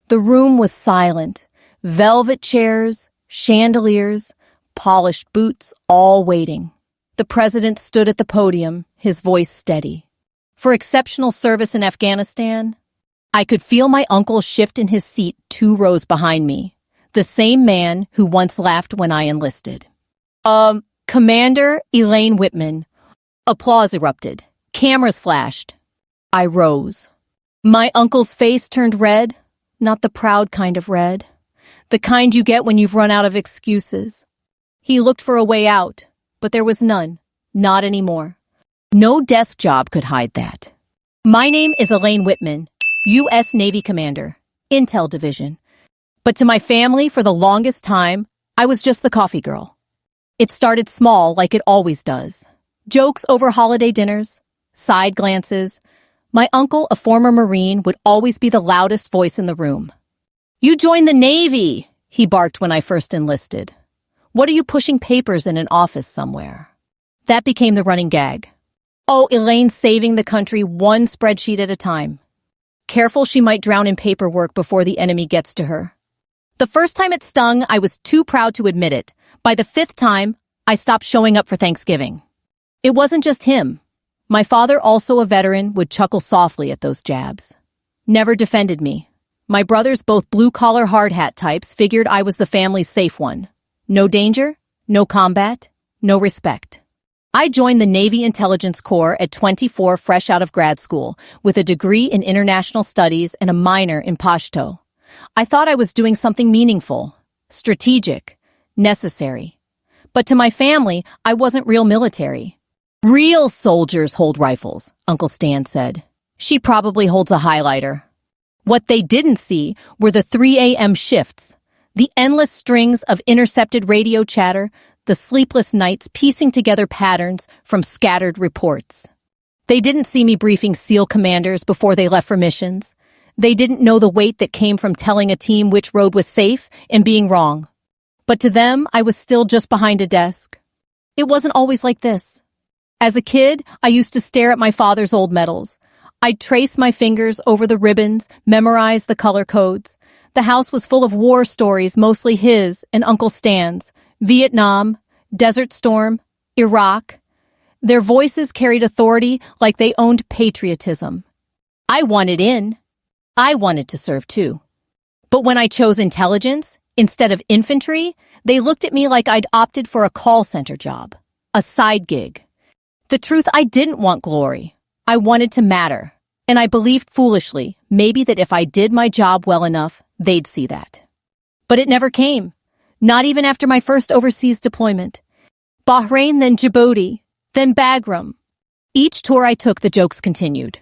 The room was silent. Velvet chairs, chandeliers, polished boots, all waiting. The president stood at the podium, his voice steady. For exceptional service in Afghanistan, I could feel my uncle shift in his seat 2 rows behind me, the same man who once laughed when I enlisted. Commander Elaine Whitman. Applause erupted. Cameras flashed. I rose. My uncle's face turned red, not the proud kind of red, the kind you get when you've run out of excuses. He looked for a way out, but there was none, not anymore. No desk job could hide that. My name is Elaine Whitman, U.S. Navy Commander, Intel Division. But to my family, for the longest time, I was just the coffee girl. It started small, like it always does. Jokes over holiday dinners, side glances. My uncle, a former Marine, would always be the loudest voice in the room. "You joined the Navy," he barked when I first enlisted. "What are you pushing papers in an office somewhere?" That became the running gag. Oh, Elaine's saving the country one spreadsheet at a time. Careful, she might drown in paperwork before the enemy gets to her. The first time it stung, I was too proud to admit it. By the 5th time, I stopped showing up for Thanksgiving. It wasn't just him. My father, also a veteran, would chuckle softly at those jabs. Never defended me. My brothers, both blue-collar hard-hat types, figured I was the family's safe one. No danger, no combat, no respect. I joined the Navy Intelligence Corps at 24, fresh out of grad school, with a degree in international studies and a minor in Pashto. I thought I was doing something meaningful, strategic, necessary. But to my family, I wasn't real military. "Real soldiers hold rifles," Uncle Stan said. "She probably holds a highlighter." What they didn't see were the 3 a.m. shifts, the endless strings of intercepted radio chatter, the sleepless nights piecing together patterns from scattered reports. They didn't see me briefing SEAL commanders before they left for missions. They didn't know the weight that came from telling a team which road was safe and being wrong. But to them, I was still just behind a desk. It wasn't always like this. As a kid, I used to stare at my father's old medals. I'd trace my fingers over the ribbons, memorize the color codes. The house was full of war stories, mostly his and Uncle Stan's. Vietnam, Desert Storm, Iraq. Their voices carried authority like they owned patriotism. I wanted in. I wanted to serve too. But when I chose intelligence, instead of infantry, they looked at me like I'd opted for a call center job, a side gig. The truth, I didn't want glory. I wanted to matter. And I believed foolishly, maybe that if I did my job well enough, they'd see that. But it never came. Not even after my first overseas deployment. Bahrain, then Djibouti, then Bagram. Each tour I took, the jokes continued.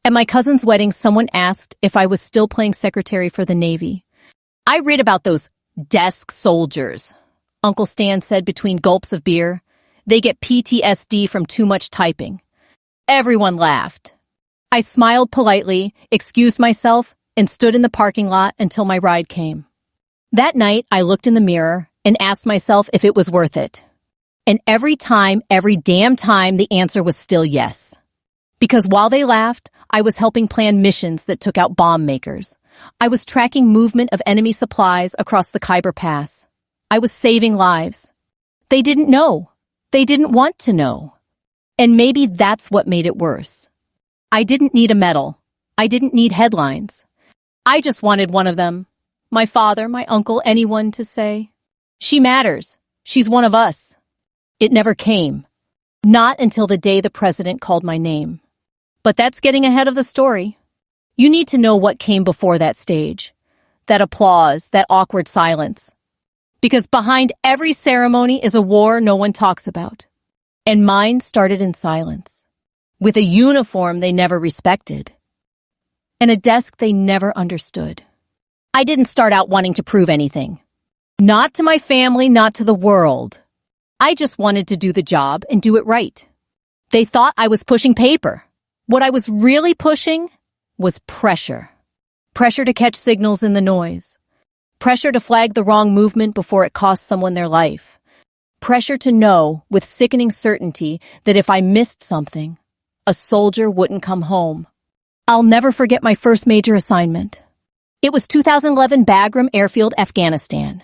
At my cousin's wedding, someone asked if I was still playing secretary for the Navy. "I read about those desk soldiers," Uncle Stan said between gulps of beer. "They get PTSD from too much typing." Everyone laughed. I smiled politely, excused myself, and stood in the parking lot until my ride came. That night, I looked in the mirror and asked myself if it was worth it. And every damn time, the answer was still yes. Because while they laughed, I was helping plan missions that took out bomb makers. I was tracking movement of enemy supplies across the Khyber Pass. I was saving lives. They didn't know. They didn't want to know. And maybe that's what made it worse. I didn't need a medal. I didn't need headlines. I just wanted one of them. My father, my uncle, anyone to say, "She matters. She's one of us." It never came. Not until the day the president called my name. But that's getting ahead of the story. You need to know what came before that stage. That applause, that awkward silence. Because behind every ceremony is a war no one talks about. And mine started in silence. With a uniform they never respected. And a desk they never understood. I didn't start out wanting to prove anything. Not to my family, not to the world. I just wanted to do the job and do it right. They thought I was pushing paper. What I was really pushing was pressure. Pressure to catch signals in the noise. Pressure to flag the wrong movement before it cost someone their life. Pressure to know, with sickening certainty, that if I missed something, a soldier wouldn't come home. I'll never forget my first major assignment. It was 2011 Bagram Airfield, Afghanistan.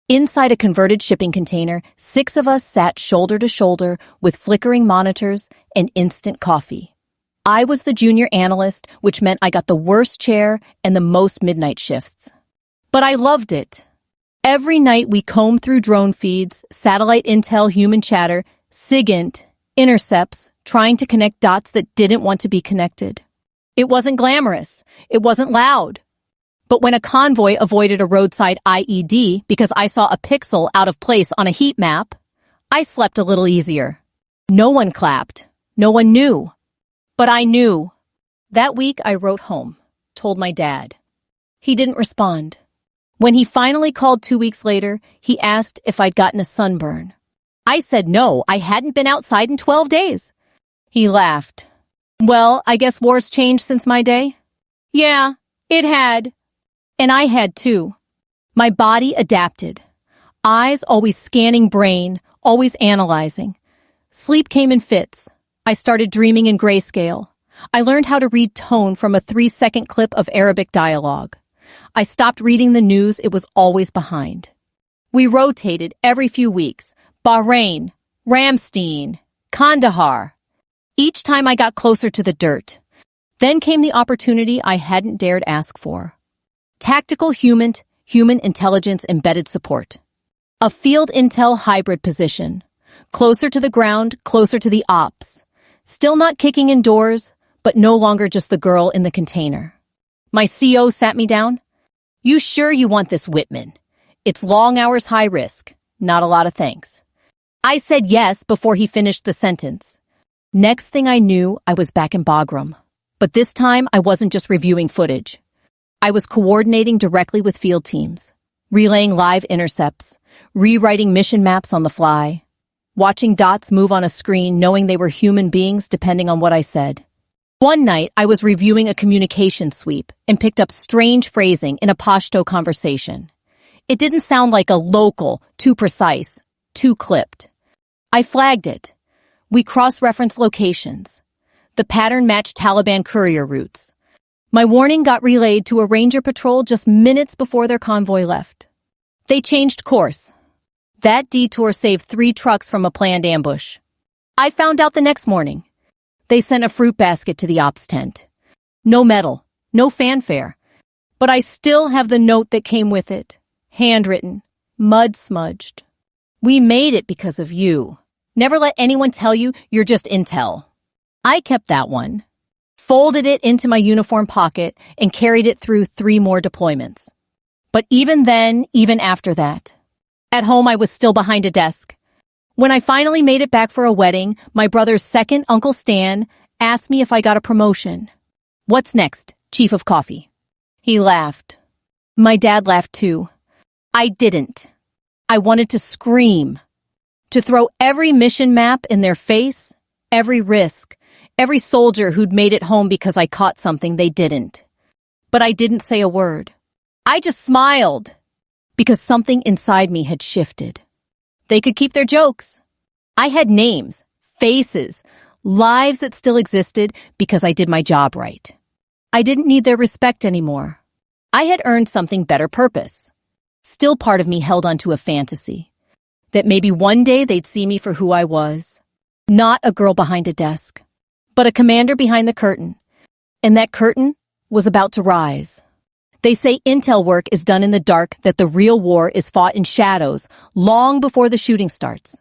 Inside a converted shipping container, 6 of us sat shoulder to shoulder with flickering monitors and instant coffee. I was the junior analyst, which meant I got the worst chair and the most midnight shifts. But I loved it. Every night we combed through drone feeds, satellite intel, human chatter, SIGINT, intercepts, trying to connect dots that didn't want to be connected. It wasn't glamorous. It wasn't loud. But when a convoy avoided a roadside IED because I saw a pixel out of place on a heat map, I slept a little easier. No one clapped. No one knew. But I knew. That week I wrote home, told my dad. He didn't respond. When he finally called 2 weeks later, he asked if I'd gotten a sunburn. I said no, I hadn't been outside in 12 days. He laughed. Well, I guess war's changed since my day? Yeah, it had. And I had too. My body adapted. Eyes always scanning brain, always analyzing. Sleep came in fits. I started dreaming in grayscale. I learned how to read tone from a 3-second clip of Arabic dialogue. I stopped reading the news, it was always behind. We rotated every few weeks. Bahrain, Ramstein, Kandahar. Each time I got closer to the dirt. Then came the opportunity I hadn't dared ask for. Tactical human intelligence embedded support. A field intel hybrid position. Closer to the ground, closer to the ops. Still not kicking in doors, but no longer just the girl in the container. My CO sat me down. You sure you want this, Whitman? It's long hours, high risk. Not a lot of thanks. I said yes before he finished the sentence. Next thing I knew, I was back in Bagram. But this time, I wasn't just reviewing footage. I was coordinating directly with field teams, relaying live intercepts, rewriting mission maps on the fly, watching dots move on a screen knowing they were human beings depending on what I said. One night, I was reviewing a communication sweep and picked up strange phrasing in a Pashto conversation. It didn't sound like a local, too precise, too clipped. I flagged it. We cross-referenced locations. The pattern matched Taliban courier routes. My warning got relayed to a ranger patrol just minutes before their convoy left. They changed course. That detour saved 3 trucks from a planned ambush. I found out the next morning. They sent a fruit basket to the ops tent. No medal, no fanfare. But I still have the note that came with it. Handwritten, mud-smudged. We made it because of you. Never let anyone tell you you're just intel. I kept that one, folded it into my uniform pocket, and carried it through 3 more deployments. But even then, even after that, at home I was still behind a desk. When I finally made it back for a wedding, my brother's second, Uncle Stan, asked me if I got a promotion. What's next, Chief of Coffee? He laughed. My dad laughed too. I didn't. I wanted to scream. To throw every mission map in their face, every risk, every soldier who'd made it home because I caught something they didn't. But I didn't say a word. I just smiled because something inside me had shifted. They could keep their jokes. I had names, faces, lives that still existed because I did my job right. I didn't need their respect anymore. I had earned something better purpose. Still part of me held onto a fantasy that maybe one day they'd see me for who I was. Not a girl behind a desk, but a commander behind the curtain. And that curtain was about to rise. They say intel work is done in the dark, that the real war is fought in shadows long before the shooting starts.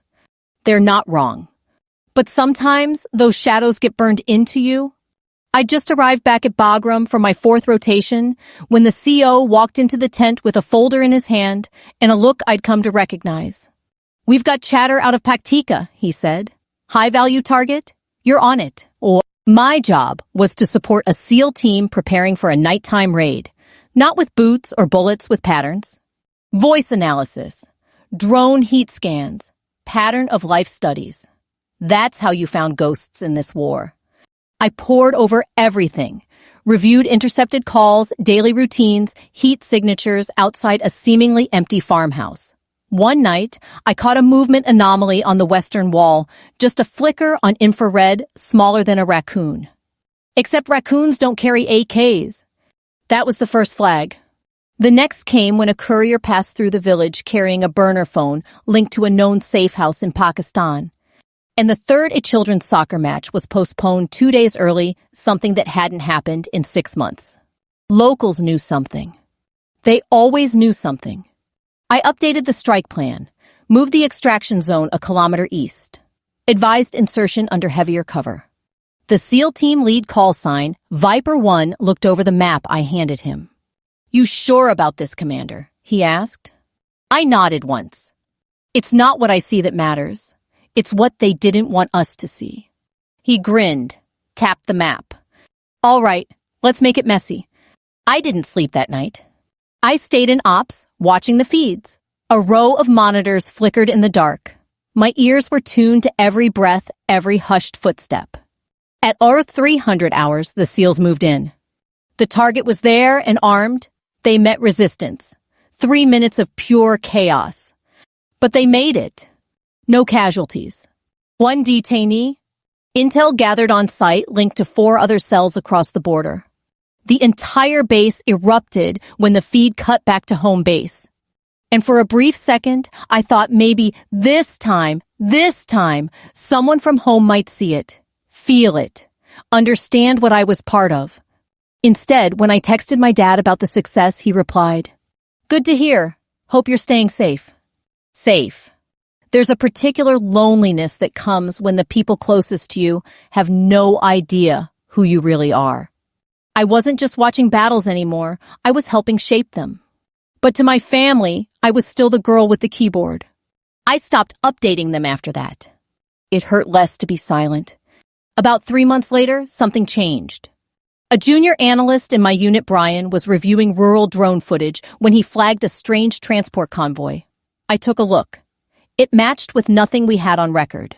They're not wrong. But sometimes those shadows get burned into you. I just arrived back at Bagram for my 4th rotation when the CO walked into the tent with a folder in his hand and a look I'd come to recognize. We've got chatter out of Paktika, he said. High-value target? You're on it. Or my job was to support a SEAL team preparing for a nighttime raid. Not with boots or bullets, with patterns. Voice analysis, drone heat scans, pattern of life studies. That's how you found ghosts in this war. I pored over everything, reviewed intercepted calls, daily routines, heat signatures outside a seemingly empty farmhouse. One night, I caught a movement anomaly on the western wall, just a flicker on infrared smaller than a raccoon. Except raccoons don't carry AKs. That was the first flag. The next came when a courier passed through the village carrying a burner phone linked to a known safe house in Pakistan. And the third, a children's soccer match, was postponed 2 days early, something that hadn't happened in 6 months. Locals knew something. They always knew something. I updated the strike plan, moved the extraction zone a kilometer east, advised insertion under heavier cover. The SEAL team lead call sign, Viper 1, looked over the map I handed him. "You sure about this, Commander?" he asked. I nodded once. "It's not what I see that matters. It's what they didn't want us to see." He grinned, tapped the map. "All right, let's make it messy." I didn't sleep that night. I stayed in ops, watching the feeds. A row of monitors flickered in the dark. My ears were tuned to every breath, every hushed footstep. At our 300 hours, the SEALs moved in. The target was there and armed. They met resistance. 3 minutes of pure chaos. But they made it. No casualties. One detainee. Intel gathered on site, linked to 4 other cells across the border. The entire base erupted when the feed cut back to home base. And for a brief second, I thought maybe this time, someone from home might see it, feel it, understand what I was part of. Instead, when I texted my dad about the success, he replied, "Good to hear. Hope you're staying safe." Safe. There's a particular loneliness that comes when the people closest to you have no idea who you really are. I wasn't just watching battles anymore, I was helping shape them. But to my family, I was still the girl with the keyboard. I stopped updating them after that. It hurt less to be silent. About 3 months later, something changed. A junior analyst in my unit, Brian, was reviewing rural drone footage when he flagged a strange transport convoy. I took a look. It matched with nothing we had on record.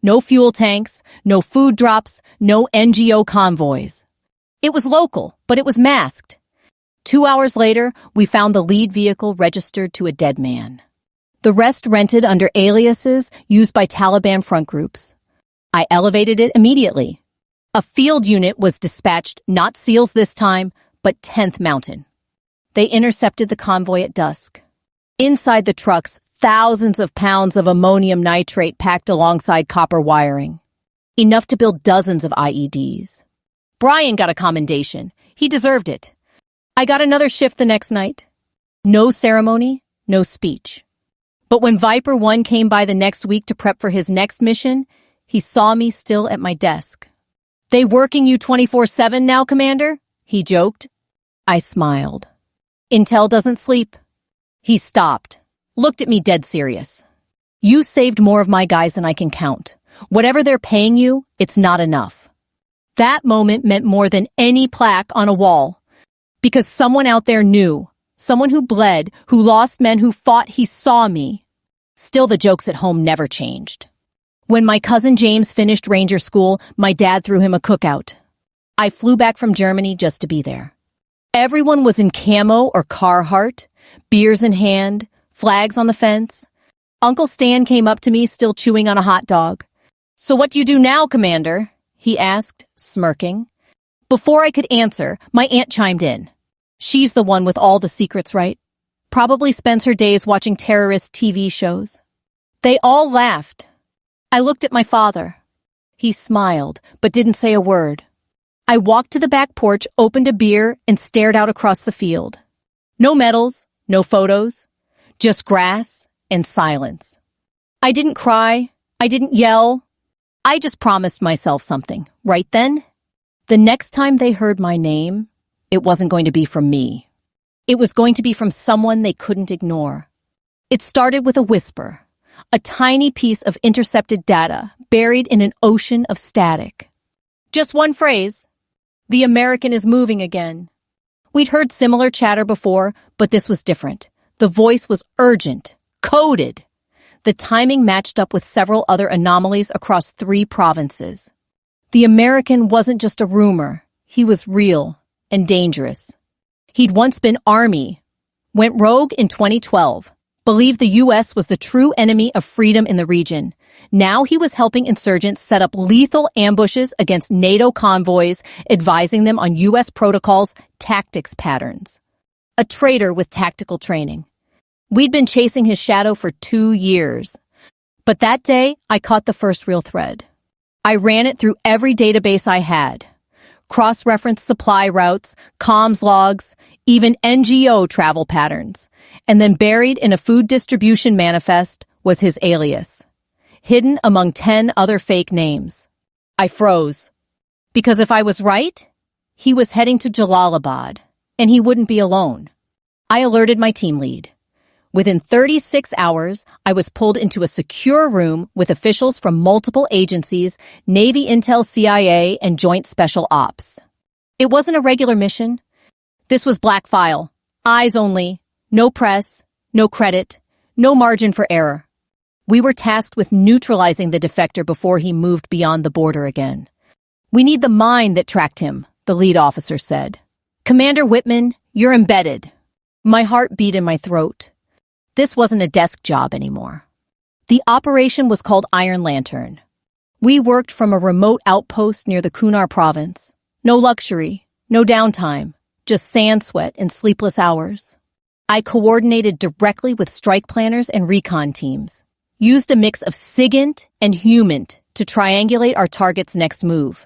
No fuel tanks, no food drops, no NGO convoys. It was local, but it was masked. 2 hours later, we found the lead vehicle registered to a dead man. The rest rented under aliases used by Taliban front groups. I elevated it immediately. A field unit was dispatched, not SEALs this time, but 10th Mountain. They intercepted the convoy at dusk. Inside the trucks, thousands of pounds of ammonium nitrate packed alongside copper wiring. Enough to build dozens of IEDs. Brian got a commendation. He deserved it. I got another shift the next night. No ceremony, no speech. But when Viper 1 came by the next week to prep for his next mission, he saw me still at my desk. "They working you 24/7 now, Commander?" he joked. I smiled. "Intel doesn't sleep." He stopped, looked at me dead serious. "You saved more of my guys than I can count. Whatever they're paying you, it's not enough." That moment meant more than any plaque on a wall. Because someone out there knew. Someone who bled, who lost men, who fought, he saw me. Still, the jokes at home never changed. When my cousin James finished Ranger School, my dad threw him a cookout. I flew back from Germany just to be there. Everyone was in camo or Carhartt, beers in hand, flags on the fence. Uncle Stan came up to me, still chewing on a hot dog. "So what do you do now, Commander?" he asked, smirking. Before I could answer, my aunt chimed in. She's the one with all the secrets, right? Probably spends her days watching terrorist TV shows. They all laughed. I looked at my father. He smiled, but didn't say a word. I walked to the back porch, opened a beer, and stared out across the field. No medals, no photos, just grass and silence. I didn't cry. I didn't yell. I just promised myself something. Right then, the next time they heard my name, it wasn't going to be from me. It was going to be from someone they couldn't ignore. It started with a whisper, a tiny piece of intercepted data buried in an ocean of static. Just one phrase. The American is moving again. We'd heard similar chatter before, but this was different. The voice was urgent, coded. The timing matched up with several other anomalies across 3 provinces. The American wasn't just a rumor. He was real and dangerous. He'd once been Army, went rogue in 2012, believed the U.S. was the true enemy of freedom in the region. Now he was helping insurgents set up lethal ambushes against NATO convoys, advising them on U.S. protocols, tactics patterns. a traitor with tactical training. We'd been chasing his shadow for 2 years. But that day, I caught the first real thread. I ran it through every database I had. Cross-referenced supply routes, comms logs, even NGO travel patterns. And then buried in a food distribution manifest was his alias, hidden among 10 other fake names. I froze. Because if I was right, he was heading to Jalalabad, and he wouldn't be alone. I alerted my team lead. Within 36 hours, I was pulled into a secure room with officials from multiple agencies, Navy Intel, CIA, and Joint Special Ops. It wasn't a regular mission. This was black file, eyes only, no press, no credit, no margin for error. We were tasked with neutralizing the defector before he moved beyond the border again. We need the mine that tracked him, the lead officer said. Commander Whitman, you're embedded. My heart beat in my throat. This wasn't a desk job anymore. The operation was called Iron Lantern. We worked from a remote outpost near the Kunar province. No luxury, no downtime, just sand sweat and sleepless hours. I coordinated directly with strike planners and recon teams, used a mix of SIGINT and HUMANT to triangulate our target's next move.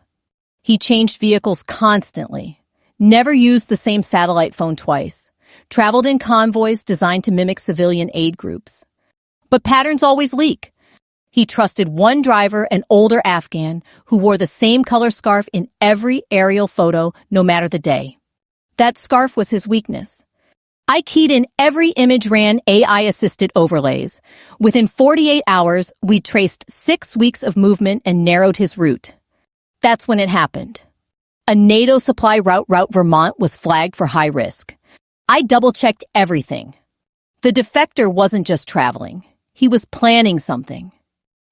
He changed vehicles constantly, never used the same satellite phone twice, traveled in convoys designed to mimic civilian aid groups. But patterns always leak. He trusted one driver, an older Afghan, who wore the same color scarf in every aerial photo, no matter the day. That scarf was his weakness. I keyed in every image, ran AI-assisted overlays. Within 48 hours, we traced 6 weeks of movement and narrowed his route. That's when it happened. A NATO supply route, Route Vermont, was flagged for high risk. I double-checked everything. The defector wasn't just traveling. He was planning something.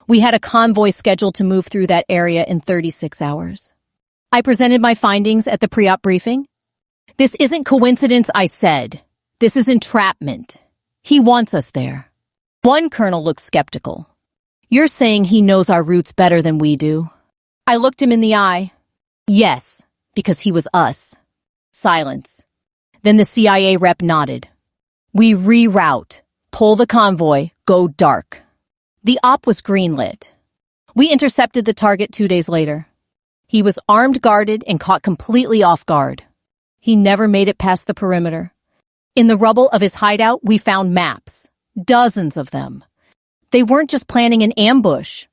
We had a convoy scheduled to move through that area in 36 hours. I presented my findings at the pre-op briefing. This isn't coincidence, I said. This is entrapment. He wants us there. One colonel looked skeptical. You're saying he knows our routes better than we do? I looked him in the eye. Yes, because he was us. Silence. Then the CIA rep nodded. We reroute, pull the convoy, go dark. The op was greenlit. We intercepted the target 2 days later. He was armed, guarded, and caught completely off guard. He never made it past the perimeter. In the rubble of his hideout, we found maps. Dozens of them. They weren't just planning an ambush.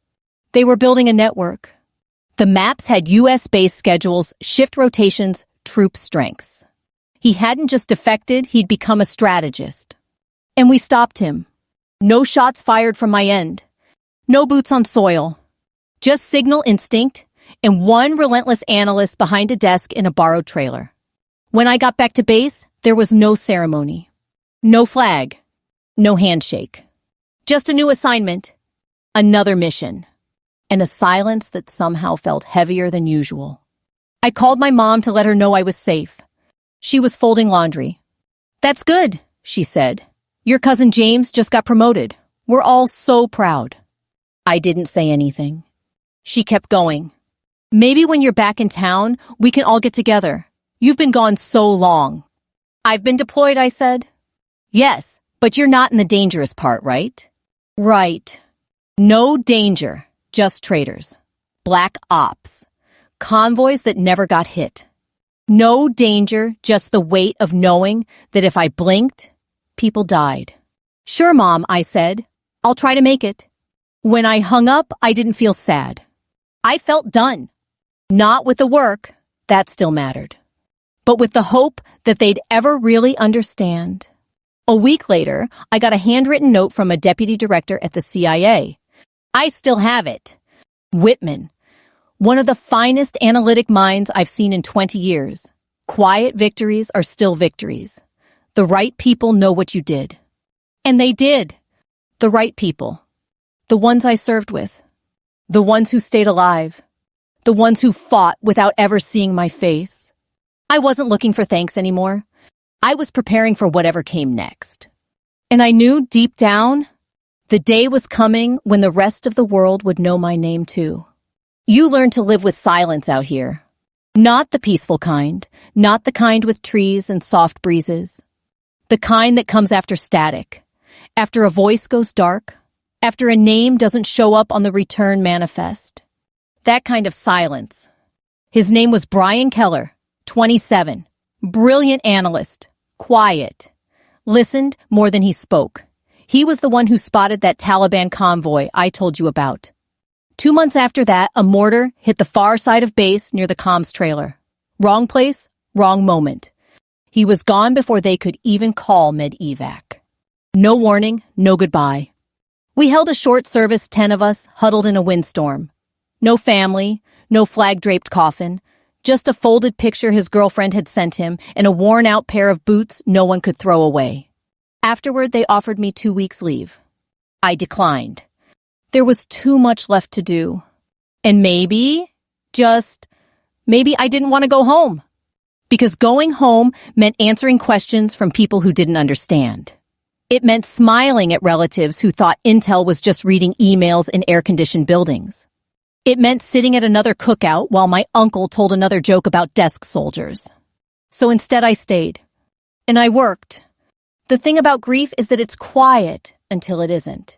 They were building a network. The maps had U.S.-based schedules, shift rotations, troop strengths. He hadn't just defected, he'd become a strategist. And we stopped him. No shots fired from my end. No boots on soil. Just signal instinct and one relentless analyst behind a desk in a borrowed trailer. When I got back to base, there was no ceremony. No flag. No handshake. Just a new assignment. Another mission. And a silence that somehow felt heavier than usual. I called my mom to let her know I was safe. She was folding laundry. That's good, she said. Your cousin James just got promoted. We're all so proud. I didn't say anything. She kept going. Maybe when you're back in town, we can all get together. You've been gone so long. I've been deployed, I said. Yes, but you're not in the dangerous part, right? Right. No danger, just traitors. Black ops. Convoys that never got hit. No danger, just the weight of knowing that if I blinked, people died. Sure, Mom, I said. I'll try to make it. When I hung up, I didn't feel sad. I felt done. Not with the work, that still mattered. But with the hope that they'd ever really understand. A week later, I got a handwritten note from a deputy director at the CIA. I still have it. Whitman. One of the finest analytic minds I've seen in 20 years. Quiet victories are still victories. The right people know what you did. And they did. The right people. The ones I served with. The ones who stayed alive. The ones who fought without ever seeing my face. I wasn't looking for thanks anymore. I was preparing for whatever came next. And I knew deep down, the day was coming when the rest of the world would know my name too. You learn to live with silence out here. Not the peaceful kind, not the kind with trees and soft breezes. The kind that comes after static, after a voice goes dark, after a name doesn't show up on the return manifest. That kind of silence. His name was Brian Keller, 27, brilliant analyst, quiet, listened more than he spoke. He was the one who spotted that Taliban convoy I told you about. 2 months after that, a mortar hit the far side of base near the comms trailer. Wrong place, wrong moment. He was gone before they could even call med-evac. No warning, no goodbye. We held a short service, 10 of us, huddled in a windstorm. No family, no flag-draped coffin, just a folded picture his girlfriend had sent him and a worn-out pair of boots no one could throw away. Afterward, they offered me 2 weeks' leave. I declined. There was too much left to do. And maybe I didn't want to go home. Because going home meant answering questions from people who didn't understand. It meant smiling at relatives who thought Intel was just reading emails in air-conditioned buildings. It meant sitting at another cookout while my uncle told another joke about desk soldiers. So instead I stayed. And I worked. The thing about grief is that it's quiet until it isn't.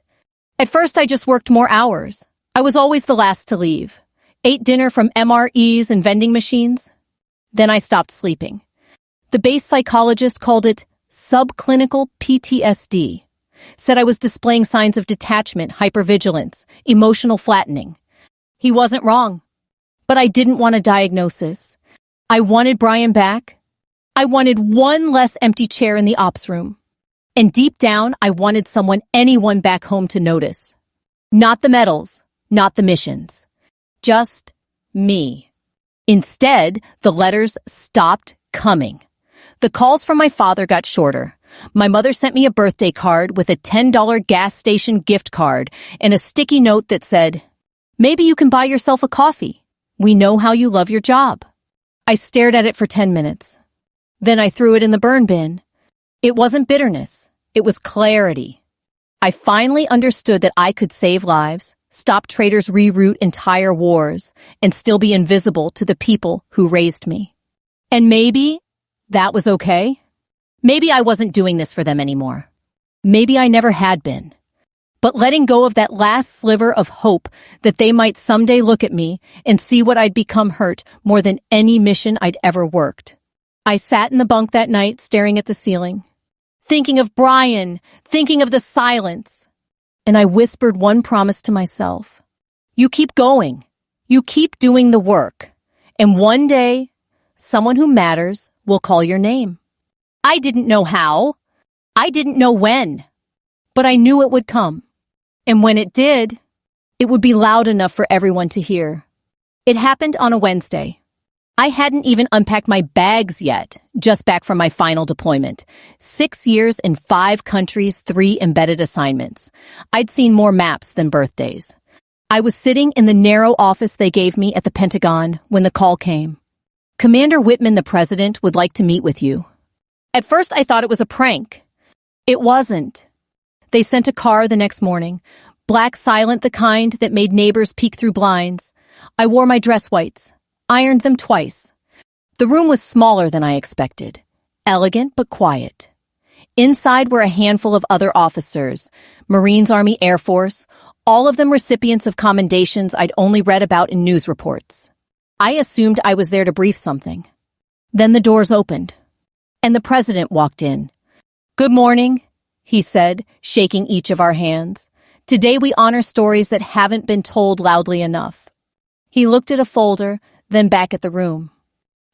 At first, I just worked more hours. I was always the last to leave. Ate dinner from MREs and vending machines. Then I stopped sleeping. The base psychologist called it subclinical PTSD. Said I was displaying signs of detachment, hypervigilance, emotional flattening. He wasn't wrong. But I didn't want a diagnosis. I wanted Brian back. I wanted one less empty chair in the ops room. And deep down, I wanted anyone back home to notice. Not the medals, not the missions. Just me. Instead, the letters stopped coming. The calls from my father got shorter. My mother sent me a birthday card with a $10 gas station gift card and a sticky note that said, "Maybe you can buy yourself a coffee. We know how you love your job." I stared at it for 10 minutes. Then I threw it in the burn bin. It wasn't bitterness. It was clarity. I finally understood that I could save lives, stop traitors reroute entire wars, and still be invisible to the people who raised me. And maybe that was okay. Maybe I wasn't doing this for them anymore. Maybe I never had been. But letting go of that last sliver of hope that they might someday look at me and see what I'd become hurt more than any mission I'd ever worked. I sat in the bunk that night staring at the ceiling, thinking of Brian, thinking of the silence. And I whispered one promise to myself. You keep going. You keep doing the work. And one day, someone who matters will call your name. I didn't know how. I didn't know when. But I knew it would come. And when it did, it would be loud enough for everyone to hear. It happened on a Wednesday. I hadn't even unpacked my bags yet, just back from my final deployment. 6 years in 5 countries, 3 embedded assignments. I'd seen more maps than birthdays. I was sitting in the narrow office they gave me at the Pentagon when the call came. Commander Whitman, the president, would like to meet with you. At first, I thought it was a prank. It wasn't. They sent a car the next morning, black silent, the kind that made neighbors peek through blinds. I wore my dress whites. Ironed them twice. The room was smaller than I expected. Elegant but quiet. Inside were a handful of other officers, Marines, Army, Air Force, all of them recipients of commendations I'd only read about in news reports. I assumed I was there to brief something. Then the doors opened, and the president walked in. "Good morning," he said, shaking each of our hands. "Today we honor stories that haven't been told loudly enough." He looked at a folder, then back at the room.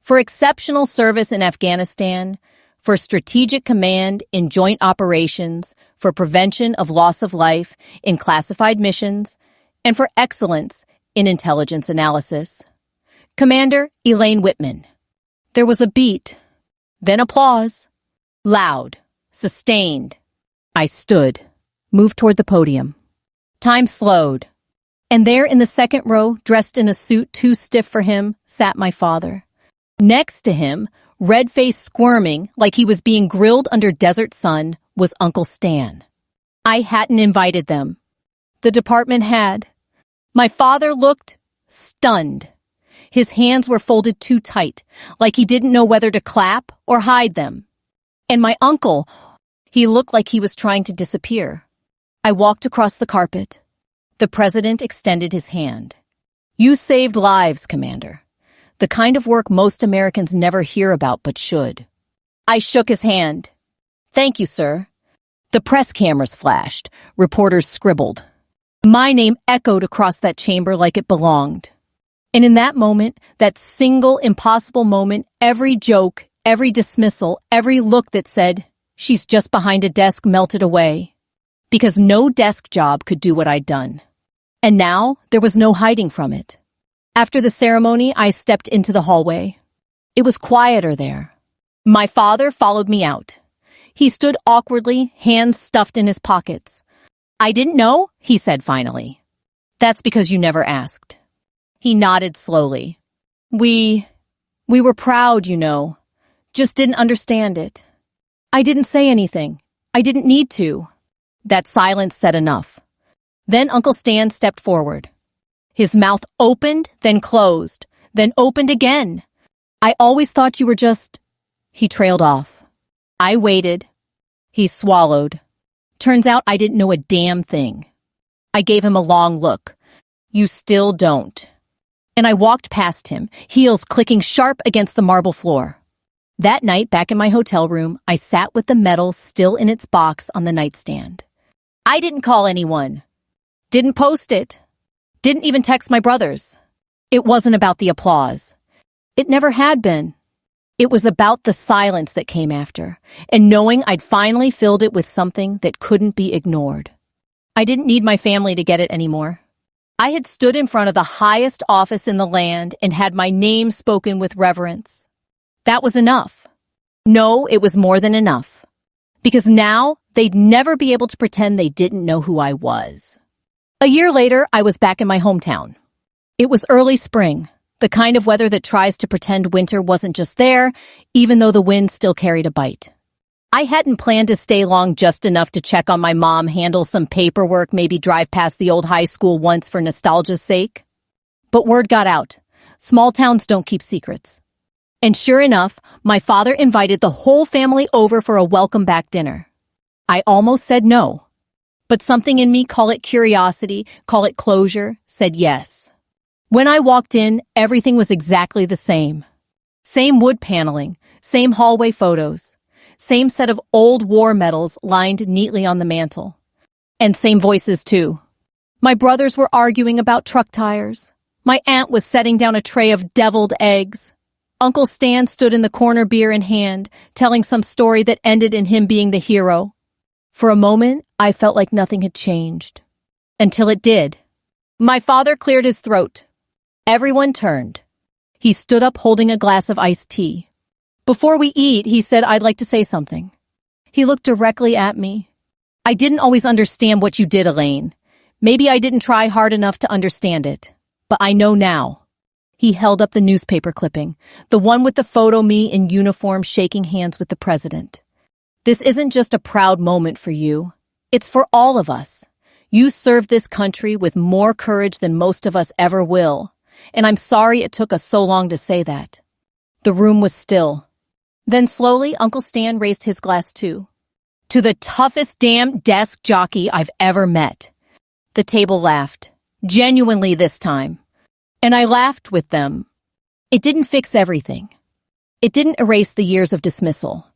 For exceptional service in Afghanistan, for strategic command in joint operations, for prevention of loss of life in classified missions, and for excellence in intelligence analysis. Commander Elaine Whitman. There was a beat, then applause. Loud, sustained. I stood, moved toward the podium. Time slowed. And there in the second row, dressed in a suit too stiff for him, sat my father. Next to him, red-faced squirming like he was being grilled under desert sun, was Uncle Stan. I hadn't invited them. The department had. My father looked stunned. His hands were folded too tight, like he didn't know whether to clap or hide them. And my uncle, He looked like he was trying to disappear. I walked across the carpet. The president extended his hand. You saved lives, Commander. The kind of work most Americans never hear about but should. I shook his hand. Thank you, sir. The press cameras flashed. Reporters scribbled. My name echoed across that chamber like it belonged. And in that moment, that single impossible moment, every joke, every dismissal, every look that said, she's just behind a desk melted away. Because no desk job could do what I'd done. And now, there was no hiding from it. After the ceremony, I stepped into the hallway. It was quieter there. My father followed me out. He stood awkwardly, hands stuffed in his pockets. I didn't know, he said finally. That's because you never asked. He nodded slowly. We were proud, you know. Just didn't understand it. I didn't say anything. I didn't need to. That silence said enough. Then Uncle Stan stepped forward. His mouth opened, then closed, then opened again. I always thought you were just... He trailed off. I waited. He swallowed. Turns out I didn't know a damn thing. I gave him a long look. You still don't. And I walked past him, heels clicking sharp against the marble floor. That night, back in my hotel room, I sat with the medal still in its box on the nightstand. I didn't call anyone. Didn't post it. Didn't even text my brothers. It wasn't about the applause. It never had been. It was about the silence that came after, and knowing I'd finally filled it with something that couldn't be ignored. I didn't need my family to get it anymore. I had stood in front of the highest office in the land and had my name spoken with reverence. That was enough. No, it was more than enough. Because now, they'd never be able to pretend they didn't know who I was. A year later, I was back in my hometown. It was early spring, the kind of weather that tries to pretend winter wasn't just there, even though the wind still carried a bite. I hadn't planned to stay long, just enough to check on my mom, handle some paperwork, maybe drive past the old high school once for nostalgia's sake. But word got out. Small towns don't keep secrets. And sure enough, my father invited the whole family over for a welcome-back dinner. I almost said no. But something in me, call it curiosity, call it closure, said yes. When I walked in, everything was exactly the same. Same wood paneling, same hallway photos, same set of old war medals lined neatly on the mantel. And same voices, too. My brothers were arguing about truck tires. My aunt was setting down a tray of deviled eggs. Uncle Stan stood in the corner, beer in hand, telling some story that ended in him being the hero. For a moment, I felt like nothing had changed. Until it did. My father cleared his throat. Everyone turned. He stood up holding a glass of iced tea. Before we eat, he said, I'd like to say something. He looked directly at me. I didn't always understand what you did, Elaine. Maybe I didn't try hard enough to understand it. But I know now. He held up the newspaper clipping, the one with the photo me in uniform shaking hands with the president. This isn't just a proud moment for you. It's for all of us. You served this country with more courage than most of us ever will. And I'm sorry it took us so long to say that. The room was still. Then slowly, Uncle Stan raised his glass too. To the toughest damn desk jockey I've ever met. The table laughed. Genuinely this time. And I laughed with them. It didn't fix everything. It didn't erase the years of dismissal.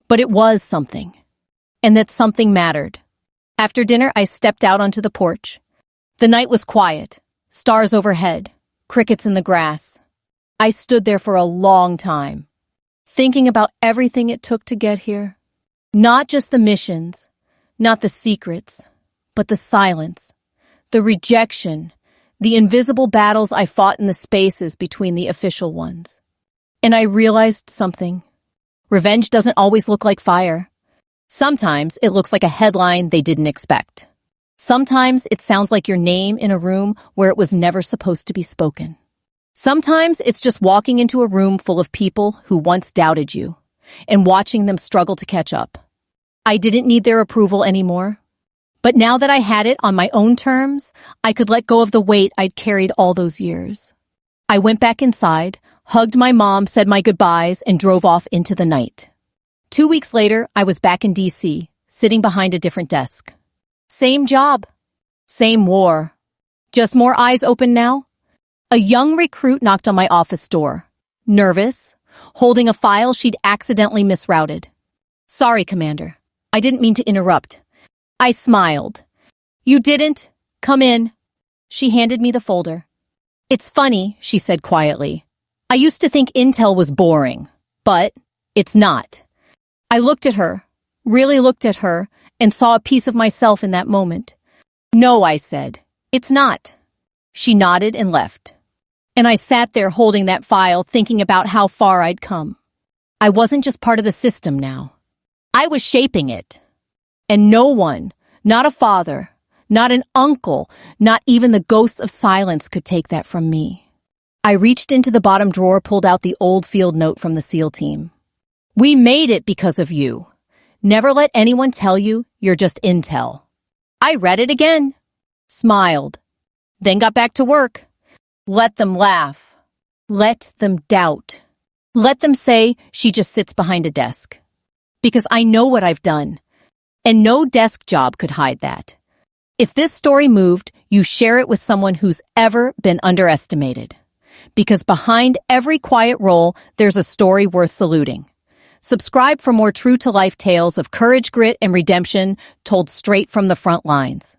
But it was something. And that something mattered. After dinner, I stepped out onto the porch. The night was quiet. Stars overhead. Crickets in the grass. I stood there for a long time, thinking about everything it took to get here. Not just the missions, not the secrets, but the silence, the rejection, the invisible battles I fought in the spaces between the official ones. And I realized something. Revenge doesn't always look like fire. Sometimes it looks like a headline they didn't expect. Sometimes it sounds like your name in a room where it was never supposed to be spoken. Sometimes it's just walking into a room full of people who once doubted you and watching them struggle to catch up. I didn't need their approval anymore. But now that I had it on my own terms, I could let go of the weight I'd carried all those years. I went back inside, hugged my mom, said my goodbyes, and drove off into the night. 2 weeks later, I was back in D.C., sitting behind a different desk. Same job. Same war. Just more eyes open now? A young recruit knocked on my office door. Nervous, holding a file she'd accidentally misrouted. Sorry, Commander. I didn't mean to interrupt. I smiled. You didn't? Come in. She handed me the folder. It's funny, she said quietly. I used to think intel was boring, but it's not. I looked at her, really looked at her, and saw a piece of myself in that moment. No, I said. It's not. She nodded and left. And I sat there holding that file, thinking about how far I'd come. I wasn't just part of the system now. I was shaping it. And no one, not a father, not an uncle, not even the ghost of silence could take that from me. I reached into the bottom drawer, pulled out the old field note from the SEAL team. We made it because of you. Never let anyone tell you you're just intel. I read it again, smiled, then got back to work. Let them laugh. Let them doubt. Let them say she just sits behind a desk. Because I know what I've done. And no desk job could hide that. If this story moved, you share it with someone who's ever been underestimated. Because behind every quiet role, there's a story worth saluting. Subscribe for more true-to-life tales of courage, grit, and redemption told straight from the front lines.